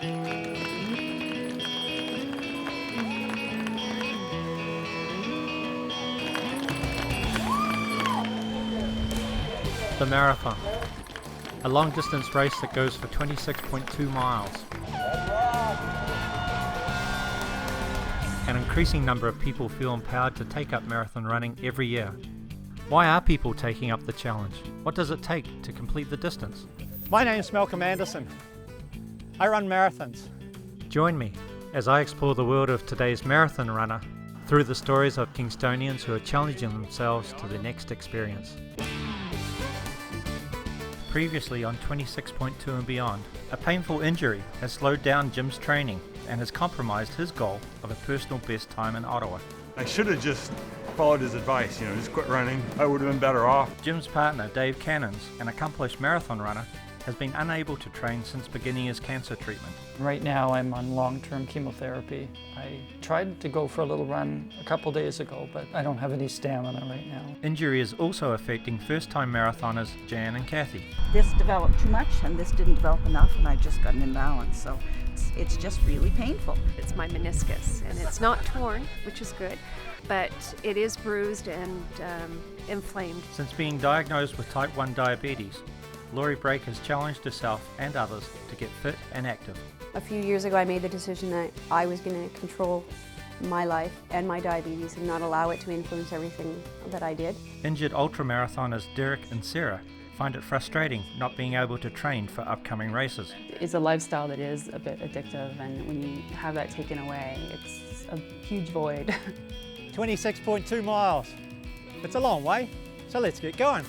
The marathon, a long-distance race that goes for 26.2 miles. An increasing number of people feel empowered to take up marathon running every year. Why are people taking up the challenge? What does it take to complete the distance? My name's Malcolm Anderson. I run marathons. Join me as I explore the world of today's marathon runner through the stories of Kingstonians who are challenging themselves to the next experience. Previously on 26.2 and beyond, a painful injury has slowed down Jim's training and has compromised his goal of a personal best time in Ottawa. I should have just followed his advice, just quit running. I would have been better off. Jim's partner, Dave Cannons, an accomplished marathon runner, has been unable to train since beginning his cancer treatment. Right now I'm on long-term chemotherapy. I tried to go for a little run a couple days ago, but I don't have any stamina right now. Injury is also affecting first-time marathoners Jan and Kathy. This developed too much and this didn't develop enough, and I just got an imbalance, so it's just really painful. It's my meniscus, and it's not torn, which is good, but it is bruised and inflamed. Since being diagnosed with type 1 diabetes, Laurie Brake has challenged herself and others to get fit and active. A few years ago I made the decision that I was going to control my life and my diabetes and not allow it to influence everything that I did. Injured ultramarathoners Derek and Sarah find it frustrating not being able to train for upcoming races. It's a lifestyle that is a bit addictive, and when you have that taken away, it's a huge void. 26.2 miles. It's a long way, so let's get going.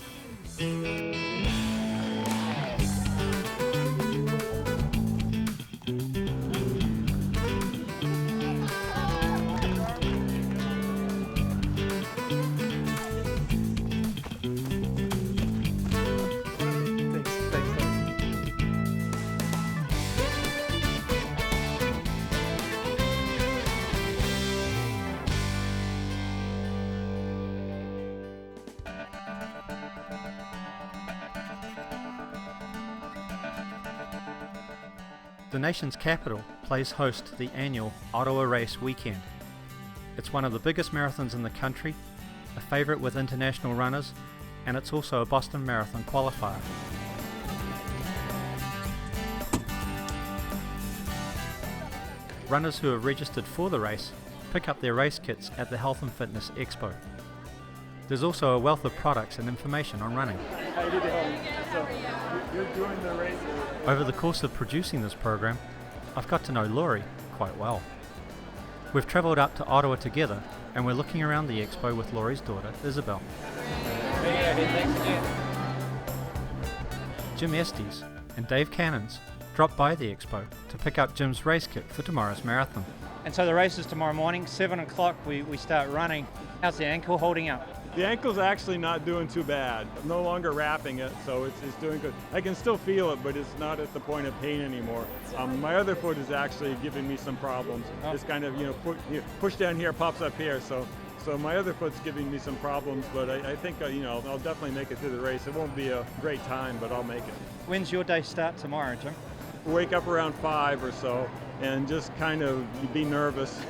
The nation's capital plays host to the annual Ottawa Race Weekend. It's one of the biggest marathons in the country, a favourite with international runners, and it's also a Boston Marathon qualifier. Runners who have registered for the race pick up their race kits at the Health and Fitness Expo. There's also a wealth of products and information on running. Over the course of producing this program, I've got to know Laurie quite well. We've travelled up to Ottawa together, and we're looking around the expo with Laurie's daughter, Isabel. Jim Estes and Dave Cannons dropped by the expo to pick up Jim's race kit for tomorrow's marathon. And so the race is tomorrow morning, 7 o'clock we start running. How's the ankle holding up? The ankle's actually not doing too bad. I'm no longer wrapping it, so it's doing good. I can still feel it, but it's not at the point of pain anymore. My other foot is actually giving me some problems. It's kind of, push down here, pops up here. So my other foot's giving me some problems, but I think, I'll definitely make it through the race. It won't be a great time, but I'll make it. When's your day start tomorrow, Jim? Wake up around 5 or so and just kind of be nervous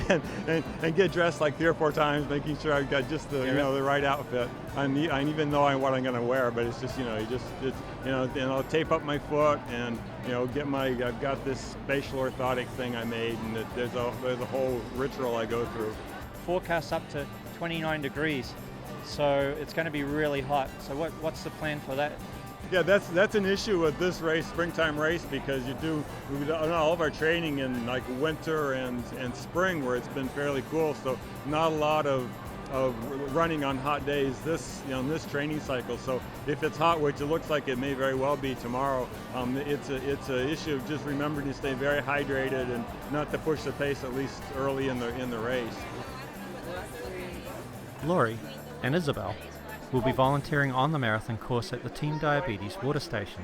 and get dressed like 3 or 4 times, making sure I've got just the the right outfit. I even know what I'm going to wear, but it's just and I'll tape up my foot and I've got this spatial orthotic thing I made, and there's a whole ritual I go through. Forecast up to 29 degrees, so it's going to be really hot. So what's the plan for that? Yeah, that's an issue with this race, springtime race, because we've done all of our training in like winter and spring where it's been fairly cool, so not a lot of running on hot days this training cycle. So if it's hot, which it looks like it may very well be tomorrow, it's an issue of just remembering to stay very hydrated and not to push the pace, at least early in the race. Laurie and Isabel will be volunteering on the marathon course at the Team Diabetes water station.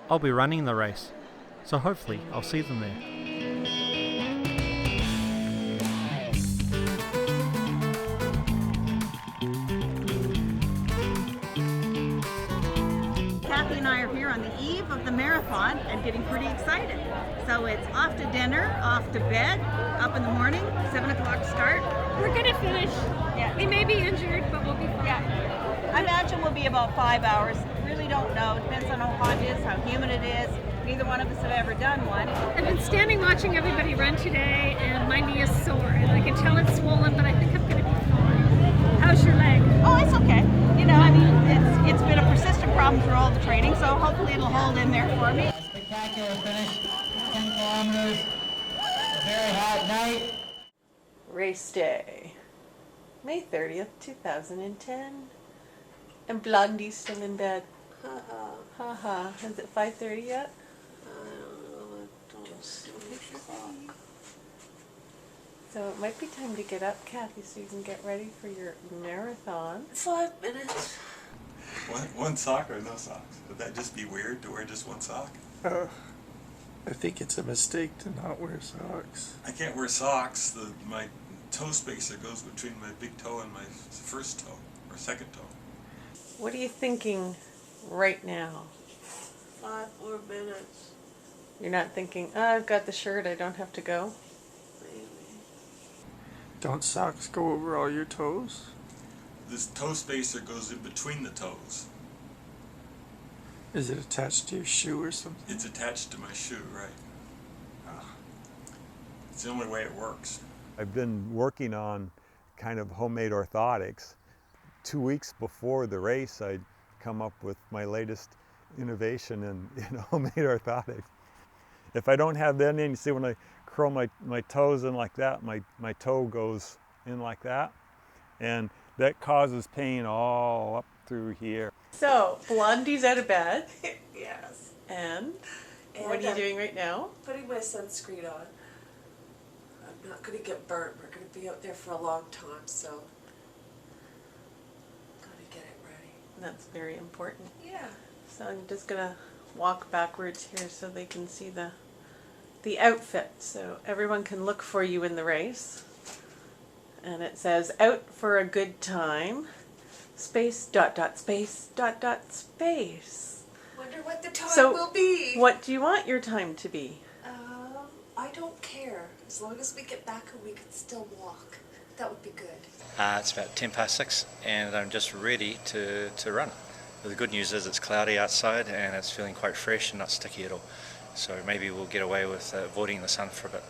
I'll be running the race, so hopefully I'll see them there. Kathy and I are here on on the eve of the marathon and getting pretty excited. So it's off to dinner, off to bed, up in the morning, 7 o'clock start. We're gonna finish. Yeah. We may be injured, but we'll be fine. Yeah. I imagine we'll be about 5 hours. Really don't know. Depends on how hot it is, how humid it is. Neither one of us have ever done one. I've been standing watching everybody run today, and my knee is sore, and I can tell it's swollen, but I think I'm gonna be fine. How's your leg? Oh, it's okay. You know, I mean, it's been a persistent problem through all the training, so hopefully it'll hold in there for me. Spectacular finish, 10 kilometers, a very hot night. Race day, May 30th, 2010. And Blondie's still in bed. Ha. Is it 5:30 yet? So it might be time to get up, Kathy, so you can get ready for your marathon. 5 minutes. One sock or no socks? Would that just be weird to wear just one sock? I think it's a mistake to not wear socks. I can't wear socks. My toe spacer goes between my big toe and my first toe, or second toe. What are you thinking right now? 5 more minutes. You're not thinking, oh, I've got the shirt, I don't have to go? Maybe. Don't socks go over all your toes? This toe spacer goes in between the toes. Is it attached to your shoe or something? It's attached to my shoe, right. It's the only way it works. I've been working on kind of homemade orthotics. 2 weeks before the race, I'd come up with my latest innovation in homemade orthotics. If I don't have that in, you see when I curl my toes in like that, my toe goes in like that. And that causes pain all up through here. So, Blondie's out of bed. Yes. And what are you doing right now? Putting my sunscreen on. I'm not going to get burnt. We're going to be out there for a long time, so got to get it ready. That's very important. Yeah. So I'm just going to walk backwards here so they can see the outfit. So everyone can look for you in the race. And it says, out for a good time, space, ... space, ... space. Wonder what the time will be. What do you want your time to be? I don't care. As long as we get back and we can still walk. That would be good. It's about 6:10, and I'm just ready to run. The good news is it's cloudy outside and it's feeling quite fresh and not sticky at all. So maybe we'll get away with avoiding the sun for a bit.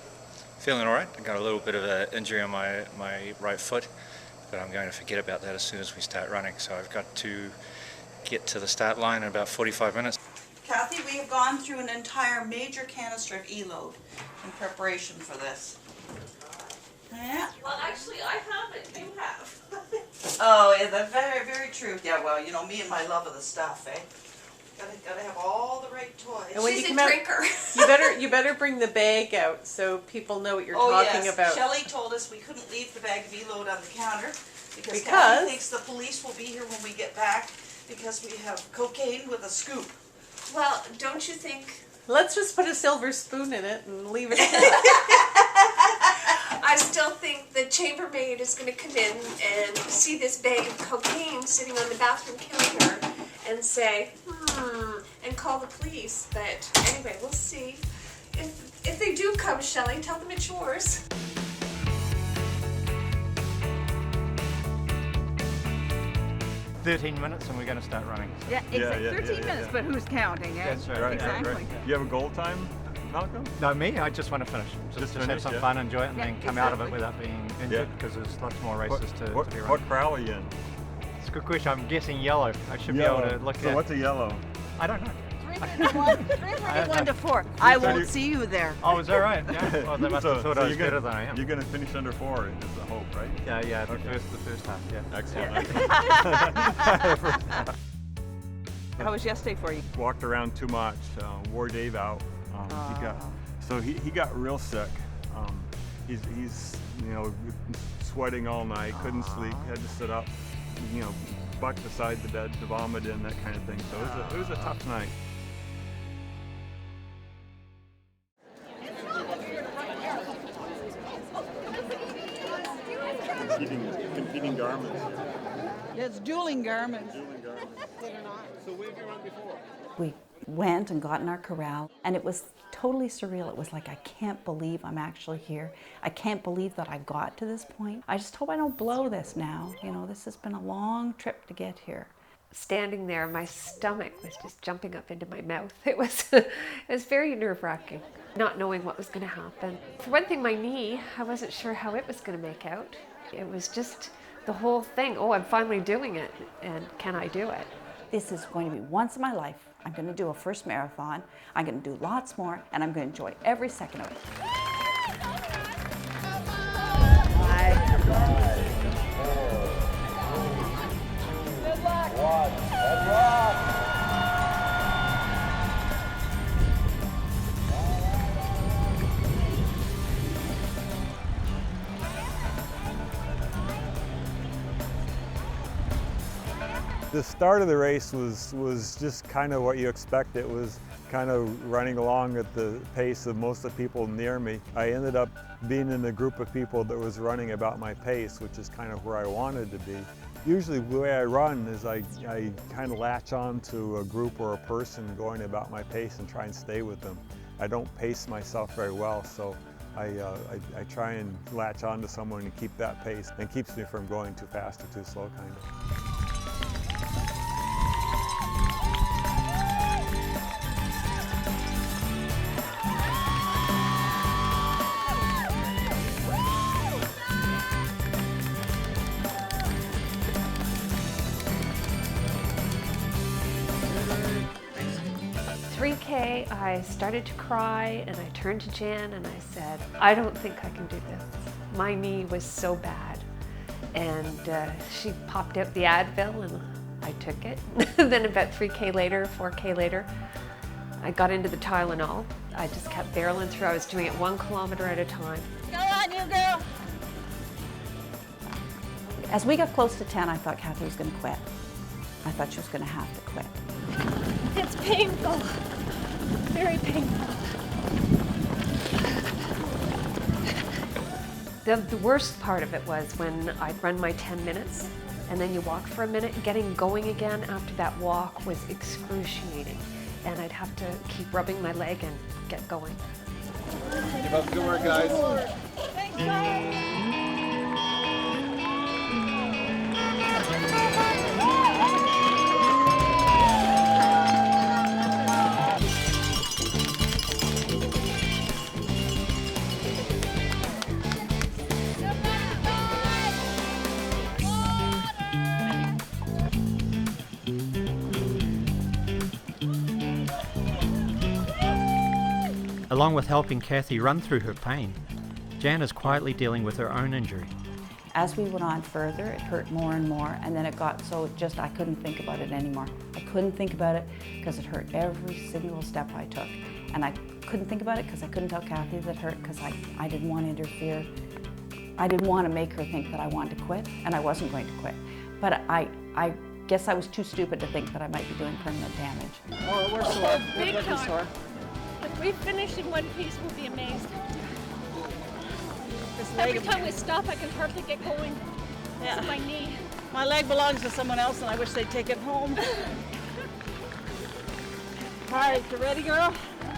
Feeling alright. I've got a little bit of an injury on my right foot, but I'm going to forget about that as soon as we start running. So I've got to get to the start line in about 45 minutes. Kathy, we have gone through an entire major canister of E-load in preparation for this. Yeah. Well, actually, I haven't. You have. Oh, yeah, that's very, very true. Yeah, well, you know, me and my love of the stuff, eh? Gotta have all the right toys. And when She's you a come drinker. Out, you better bring the bag out so people know what you're talking about. Shelley told us we couldn't leave the bag of E-load on the counter because Kathy Kathy thinks the police will be here when we get back because we have cocaine with a scoop. Well, don't you think? Let's just put a silver spoon in it and leave it. I still think the chambermaid is going to come in and see this bag of cocaine sitting on the bathroom counter and say, and call the police. But anyway, we'll see. If they do come, Shelley, tell them it's yours. Minutes and we're going to start running. Yeah, exactly. 13 minutes, but who's counting, eh? That's right. Exactly. Right. You have a goal time, Malcolm? No, me, I just want to finish. Just finish, have some yeah. fun, enjoy it, and then come out of it exactly. without being injured because there's lots more races to be What running. crowd are you in? It's a good question. I'm guessing yellow. I should Yellow. be able to look So at. what's a yellow? I don't know. 3:31 to 4. I won't see you there. Oh, is that right? Yeah. Well, they must have thought I was better than I am. You're going to finish under 4 is the hope, right? Yeah. The Okay. first half. Yeah. Excellent. How was yesterday for you? Walked around too much. Wore Dave out. He got real sick. He's sweating all night. Couldn't sleep. Had to sit up. Bucked beside the bed to vomit in, that kind of thing. So it was a tough night. Competing garments. It's dueling garments. So where have you run before? We went and got in our corral, and it was totally surreal. It was like, I can't believe I'm actually here. I can't believe that I got to this point. I just hope I don't blow this now. You know, this has been a long trip to get here. Standing there, my stomach was just jumping up into my mouth. It was very nerve-wracking, not knowing what was going to happen. For one thing, my knee, I wasn't sure how it was going to make out. It was just the whole thing, oh, I'm finally doing it, and can I do it? This is going to be once in my life. I'm going to do a first marathon. I'm going to do lots more, and I'm going to enjoy every second of it. The start of the race was just kind of what you expect. It was kind of running along at the pace of most of the people near me. I ended up being in a group of people that was running about my pace, which is kind of where I wanted to be. Usually the way I run is I kind of latch on to a group or a person going about my pace and try and stay with them. I don't pace myself very well, so I try and latch on to someone and keep that pace, and keeps me from going too fast or too slow, kind of. I started to cry, and I turned to Jan and I said, I don't think I can do this. My knee was so bad. And she popped out the Advil and I took it. Then about 3K later, 4K later, I got into the Tylenol. I just kept barreling through. I was doing it 1 kilometer at a time. Go on, you girl! As we got close to 10, I thought Kathy was going to quit. I thought she was going to have to quit. It's painful. Very painful. The worst part of it was when I'd run my 10 minutes and then you walk for a minute. Getting going again after that walk was excruciating, and I'd have to keep rubbing my leg and get going. Keep up the good work, guys. Thanks, Along with helping Kathy run through her pain, Jan is quietly dealing with her own injury. As we went on further, it hurt more and more, and then it got so just I couldn't think about it anymore. I couldn't think about it because it hurt every single step I took. And I couldn't think about it because I couldn't tell Kathy that it hurt because I didn't want to interfere. I didn't want to make her think that I wanted to quit, and I wasn't going to quit. But I guess I was too stupid to think that I might be doing permanent damage. Oh, we're sore. We're looking sore. If we finish in one piece, we'll be amazed. Every time we stop, I can hardly get going. Yeah. It's my knee. My leg belongs to someone else, and I wish they'd take it home. All right, you ready, girl?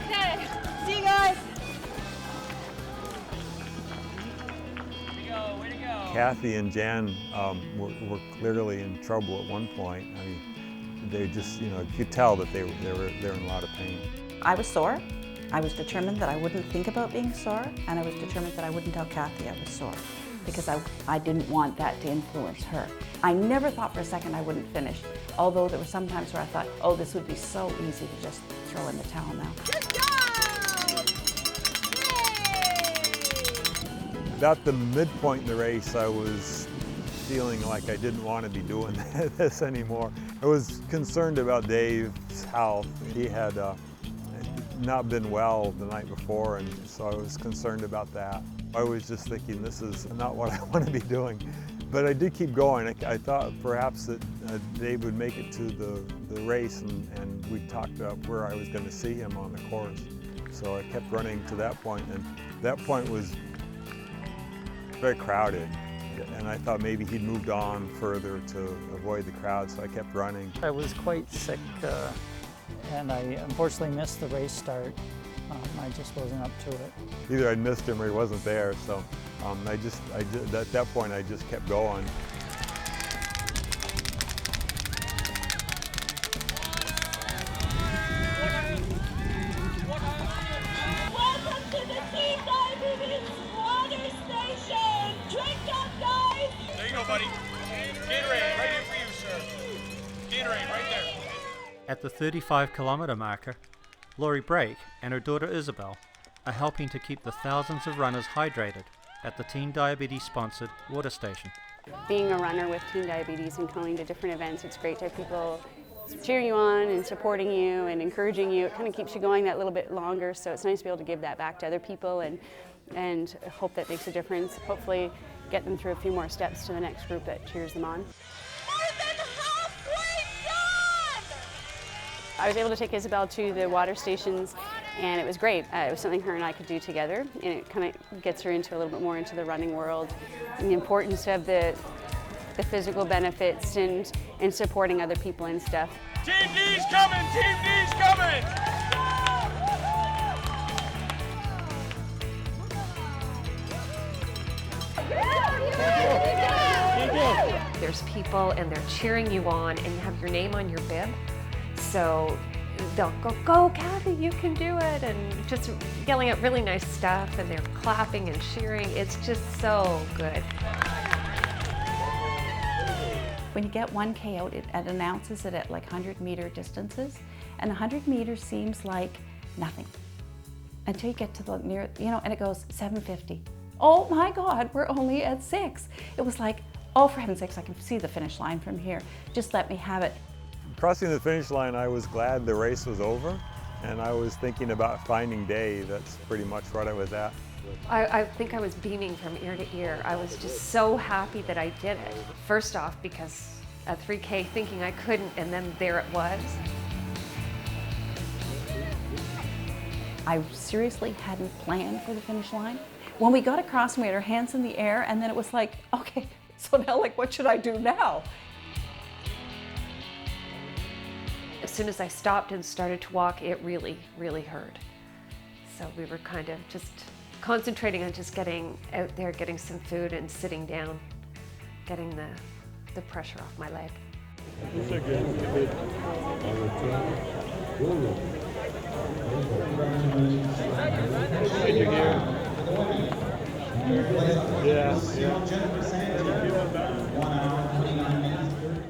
Okay. See you guys. Way to go. Kathy and Jan were clearly in trouble at one point. I mean, they just, you could tell that they were in a lot of pain. I was sore. I was determined that I wouldn't think about being sore, and I was determined that I wouldn't tell Kathy I was sore because I didn't want that to influence her. I never thought for a second I wouldn't finish, although there were some times where I thought, oh, this would be so easy to just throw in the towel now. At the midpoint in the race, I was feeling like I didn't want to be doing this anymore. I was concerned about Dave's health. He had not been well the night before, and so I was concerned about that. I was just thinking, this is not what I want to be doing. But I did keep going. I thought perhaps that Dave would make it to the race, and we talked about where I was going to see him on the course. So I kept running to that point, and that point was very crowded. And I thought maybe he'd moved on further to avoid the crowd, so I kept running. I was quite sick and I unfortunately missed the race start. I just wasn't up to it. Either I missed him or he wasn't there, so at that point I just kept going. Welcome to the Team Diabetes Water Station! Drink up, guys! There you go, buddy. Gatorade, right here for you, sir. Gatorade, right there. At the 35-kilometre marker, Laurie Brake and her daughter Isabel are helping to keep the thousands of runners hydrated at the Teen Diabetes sponsored water station. Being a runner with Teen Diabetes and going to different events, it's great to have people cheering you on and supporting you and encouraging you. It kind of keeps you going that little bit longer, so it's nice to be able to give that back to other people and hope that makes a difference. Hopefully get them through a few more steps to the next group that cheers them on. I was able to take Isabel to the water stations, and it was great. It was something her and I could do together, and it kind of gets her into a little bit more into the running world, and the importance of the physical benefits and supporting other people and stuff. Team D's coming! Team D's coming! There's people and they're cheering you on, and you have your name on your bib. So they'll go, Kathy, you can do it, and just yelling at really nice stuff, and they're clapping and cheering. It's just so good. When you get 1K out, it announces it at like 100-meter distances, and 100 meters seems like nothing until you get to the near, and it goes 7:50. Oh my God, we're only at 6. It was like, oh, for heaven's sakes, I can see the finish line from here. Just let me have it. Crossing the finish line, I was glad the race was over, and I was thinking about finding day. That's pretty much what I was at. I think I was beaming from ear to ear. I was just so happy that I did it. First off, because at 3K thinking I couldn't, and then there it was. I seriously hadn't planned for the finish line. When we got across, we had our hands in the air, and then it was like, okay, so now like, what should I do now? As soon as I stopped and started to walk, it really, really hurt. So we were kind of just concentrating on just getting out there, getting some food and sitting down, getting the pressure off my leg.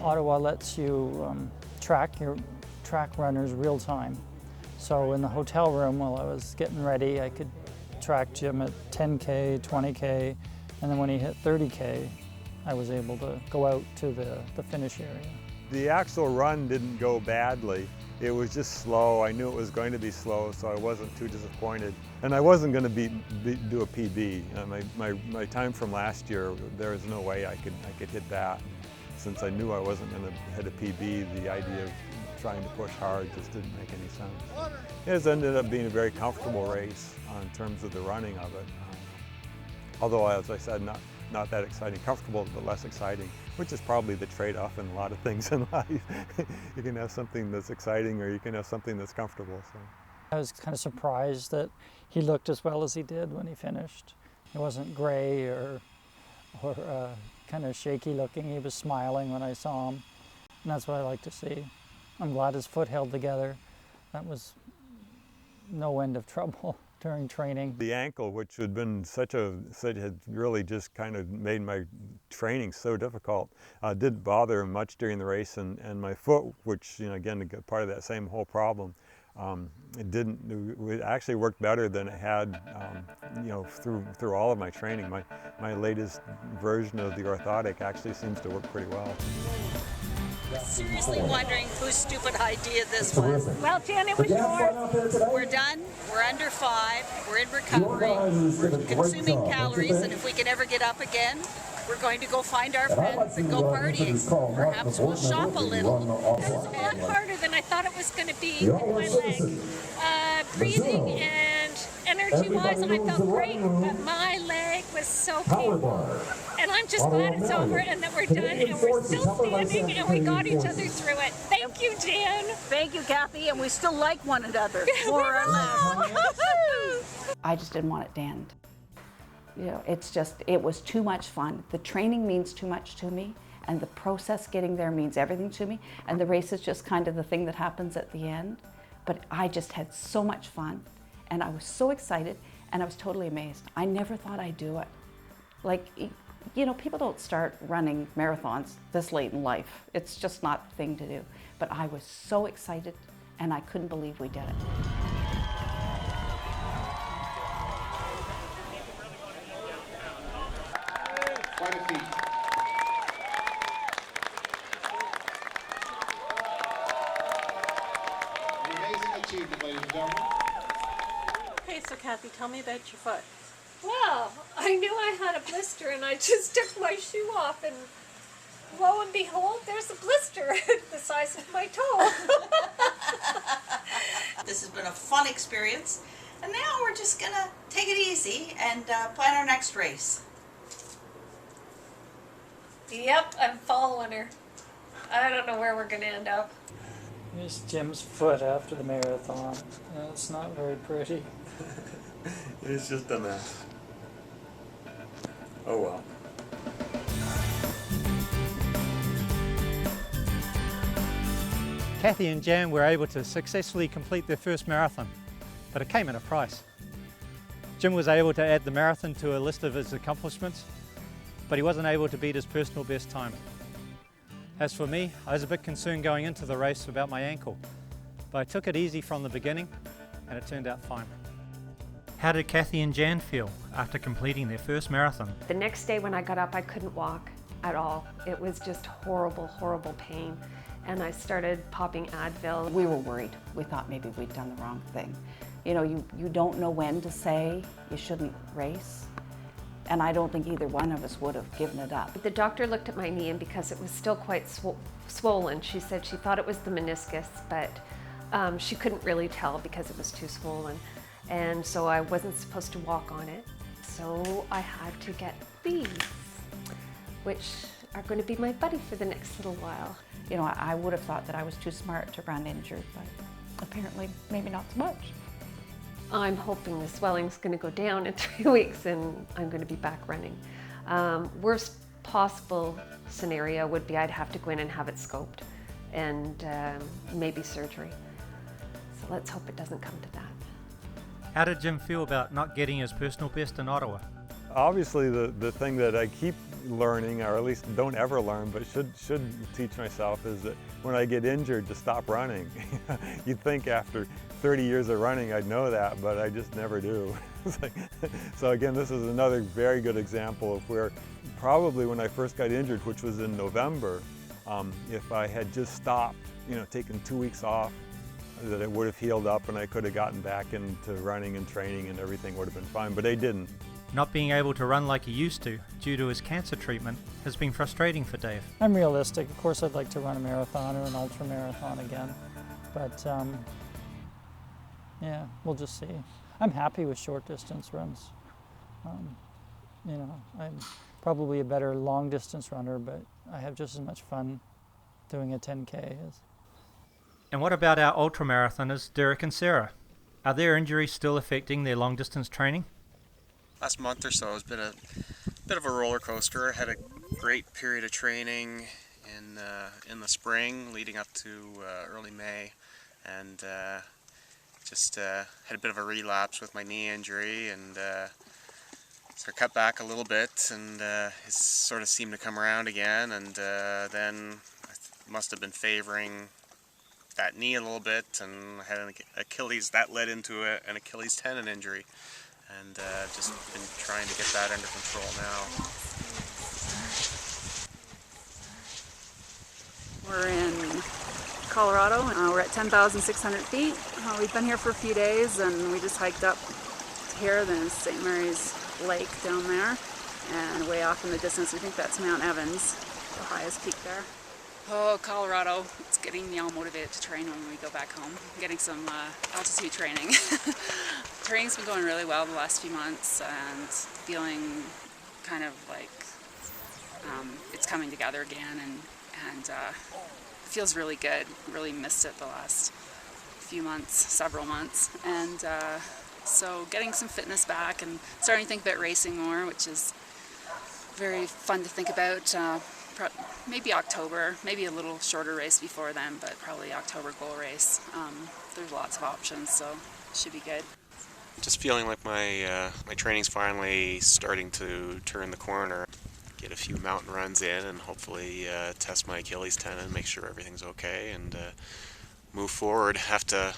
Ottawa lets you track runners real time. So in the hotel room while I was getting ready, I could track Jim at 10K, 20K, and then when he hit 30K, I was able to go out to the finish area. The actual run didn't go badly. It was just slow. I knew it was going to be slow, so I wasn't too disappointed. And I wasn't going to do a PB. My time from last year, there was no way I could hit that. Since I knew I wasn't going to hit a PB, the idea of trying to push hard just didn't make any sense. It has ended up being a very comfortable race in terms of the running of it. Although, as I said, not that exciting. Comfortable, but less exciting, which is probably the trade-off in a lot of things in life. You can have something that's exciting, or you can have something that's comfortable. So. I was kind of surprised that he looked as well as he did when he finished. He wasn't gray or kind of shaky looking. He was smiling when I saw him, and that's what I like to see. I'm glad his foot held together. That was no end of trouble during training. The ankle, which had been had really just kind of made my training so difficult, didn't bother much during the race, and my foot, which again part of that same whole problem, it actually worked better than it had through all of my training. My latest version of the orthotic actually seems to work pretty well. Seriously wondering whose stupid idea this was. Well, Jen, it was yours. We're done. We're under 5. We're in recovery. We're consuming calories, and if we can ever get up again, we're going to go find our friends and go partying. Perhaps we'll shop a little. That was a lot harder than I thought it was going to be with my leg. Breathing and energy-wise, I felt great, but my leg was so painful. And I'm just glad it's over and that we're done and we're still standing and we got each other through it. Thank you, Jan. Thank you, Kathy, and we still like one another. More or less. I just didn't want it to end. You know, it was too much fun. The training means too much to me, and the process getting there means everything to me, and the race is just kind of the thing that happens at the end. But I just had so much fun, and I was so excited, and I was totally amazed. I never thought I'd do it. Like, you know, people don't start running marathons this late in life. It's just not the thing to do. But I was so excited, and I couldn't believe we did it. Quite a feat. An amazing achievement, ladies and gentlemen. Okay, so Kathy, tell me about your foot. Well, I knew I had a blister and I just took my shoe off and lo and behold, there's a blister the size of my toe. This has been a fun experience, and now we're just gonna take it easy and plan our next race. Yep, I'm following her. I don't know where we're gonna end up. Here's Jim's foot after the marathon. It's not very pretty. It's just a mess. Oh well. Kathy and Jan were able to successfully complete their first marathon, but it came at a price. Jim was able to add the marathon to a list of his accomplishments, but he wasn't able to beat his personal best time. As for me, I was a bit concerned going into the race about my ankle, but I took it easy from the beginning and it turned out fine. How did Kathy and Jan feel after completing their first marathon? The next day when I got up, I couldn't walk at all. It was just horrible, horrible pain. And I started popping Advil. We were worried. We thought maybe we'd done the wrong thing. You know, you don't know when to say you shouldn't race. And I don't think either one of us would have given it up. The doctor looked at my knee, and because it was still quite swollen, she said she thought it was the meniscus, but she couldn't really tell because it was too swollen. And so I wasn't supposed to walk on it. So I had to get these, which are going to be my buddy for the next little while. You know, I would have thought that I was too smart to run injured, but apparently maybe not so much. I'm hoping the swelling's going to go down in 3 weeks and I'm going to be back running. Worst possible scenario would be I'd have to go in and have it scoped and maybe surgery. So let's hope it doesn't come to that. How did Jim feel about not getting his personal best in Ottawa? Obviously the thing that I keep learning, or at least don't ever learn, but should teach myself, is that when I get injured to stop running. You'd think after 30 years of running I'd know that, but I just never do. So again, this is another very good example of where probably when I first got injured, which was in November, if I had just stopped, you know, taken 2 weeks off, that it would have healed up and I could have gotten back into running and training and everything would have been fine, but I didn't. Not being able to run like he used to due to his cancer treatment has been frustrating for Dave. I'm realistic. Of course, I'd like to run a marathon or an ultra marathon again, but yeah, we'll just see. I'm happy with short distance runs. You know, I'm probably a better long distance runner, but I have just as much fun doing a 10K as. And what about our ultra marathoners, Derek and Sarah? Are their injuries still affecting their long distance training? Last month or so has been a bit of a roller coaster. I had a great period of training in the spring leading up to early May, and just had a bit of a relapse with my knee injury, and so I cut back a little bit, and it sort of seemed to come around again, and then I must have been favoring that knee a little bit, and I had an Achilles, that led into an Achilles tendon injury. And just been trying to get that under control now. We're in Colorado. We're at 10,600 feet. We've been here for a few days and we just hiked up to here. There's St. Mary's Lake down there. And way off in the distance, we think that's Mount Evans, the highest peak there. Oh, Colorado. It's getting me all motivated to train when we go back home. Getting some altitude training. Training's been going really well the last few months and feeling kind of like it's coming together again, and it feels really good. Really missed it the last few months, several months, and so getting some fitness back and starting to think about racing more, which is very fun to think about. Maybe October, maybe a little shorter race before then, but probably October goal race. There's lots of options, so it should be good. Just feeling like my training's finally starting to turn the corner. Get a few mountain runs in and hopefully test my Achilles tendon, make sure everything's okay, and move forward. Have to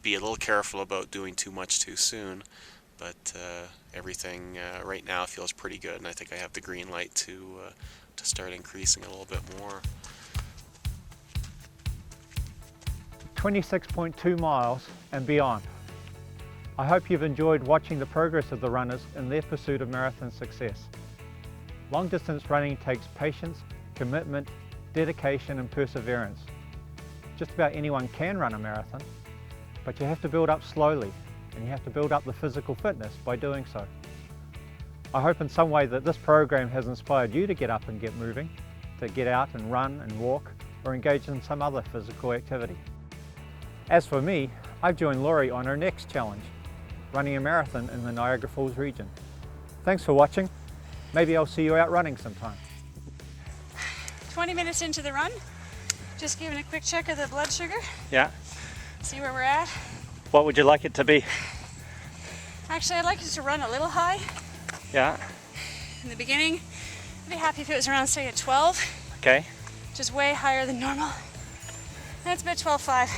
be a little careful about doing too much too soon, but everything right now feels pretty good, and I think I have the green light to start increasing a little bit more. 26.2 miles and beyond. I hope you've enjoyed watching the progress of the runners in their pursuit of marathon success. Long distance running takes patience, commitment, dedication and perseverance. Just about anyone can run a marathon, but you have to build up slowly, and you have to build up the physical fitness by doing so. I hope in some way that this program has inspired you to get up and get moving, to get out and run and walk, or engage in some other physical activity. As for me, I've joined Laurie on her next challenge, running a marathon in the Niagara Falls region. Thanks for watching. Maybe I'll see you out running sometime. 20 minutes into the run, just giving a quick check of the blood sugar, Yeah. see where we're at. What would you like it to be? Actually, I'd like it to run a little high Yeah. in the beginning. I'd be happy if it was around, say, a 12, Okay. which is way higher than normal. That's about 12.5.